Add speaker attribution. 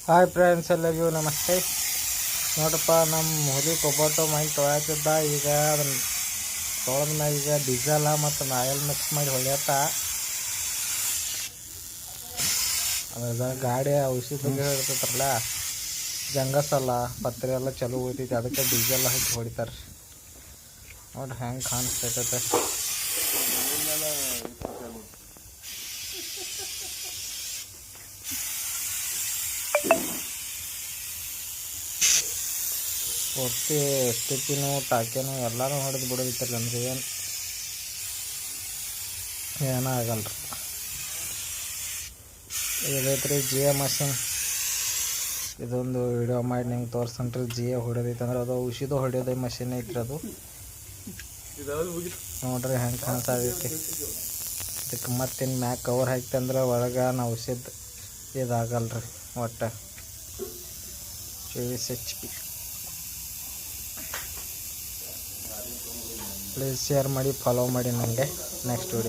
Speaker 1: Hi friends, ಎಲ್ಲರಿಗೂ ನಮಸ್ತೆ. ನೋಡಪ್ಪ, ನಮ್ಮ ಹುಲಿ ಕೊಬ್ಬಟ್ಟು ಮೈನ್ ತೊಳ್ಯಾತಿದ್ದ. ಈಗ ಅದನ್ನು ತೊಳೆದ ಮ್ಯಾಗ ಈಗ ಡೀಸೆಲ ಮತ್ತು ಆಯಿಲ್ ಮಿಕ್ಸ್ ಮಾಡಿ ಹೊಳ್ಯತ್ತ. ಅದ್ರ ಗಾಡಿ ಔಷಧಿ ಬಗ್ಗೆ ಇರ್ತೈತ್ರಲ್ಲ, ಜಂಗಸಲ್ಲ ಪತ್ರಿ ಎಲ್ಲ ಚಲೋ ಹೋಗ್ತೈತಿ. ಅದಕ್ಕೆ ಡೀಸೆಲ್ ಹಾಕಿ ಹೊಡಿತಾರೆ. ನೋಡ್ರಿ ಹೆಂಗೆ ಕಾಣಿಸ್ತೈತೆ. ಪೂರ್ತಿ ಸ್ಟಿಕ್ಕಿನೂ ಟಾಕಿನೂ ಎಲ್ಲನೂ ಹೊಡೆದು ಬಿಡೋದಿತ್ತಲ್ಲ ಅಂದ್ರೆ ಏನೂ ಆಗಲ್ರಿ. ಇದೈತ್ರಿ ಜಿಯೋ ಮಷಿನ್. ಇದೊಂದು ವಿಡಿಯೋ ಮಾಡಿ ನಿಮ್ಗೆ ತೋರ್ಸನ್ರಿ. ಜಿಯೋ ಹೊಡೆದೈತೆ ಅಂದ್ರೆ ಅದು ಔಷಧ ಹೊಡೆಯೋದೇ ಮಷಿನ್ ಐತ್ರಿ. ಅದು ನೋಡ್ರಿ ಹೆಂಗೆ ಕಾಣಿಸ್ತೈತಿ. ಇದಕ್ಕೆ ಮತ್ತಿನ್ನು ಮ್ಯಾಕ್ ಕವರ್ ಹಾಕ್ತಂದ್ರೆ ಒಳಗೆ ನಾವು ಔಷಧ ಇದಾಗಲ್ರಿ. ಒಟ್ಟು 24 HP. ಪ್ಲೀಸ್ ಶೇರ್ ಮಾಡಿ, ಫಾಲೋ ಮಾಡಿ ನನಗೆ ನೆಕ್ಸ್ಟ್ ವಿಡಿಯೋ.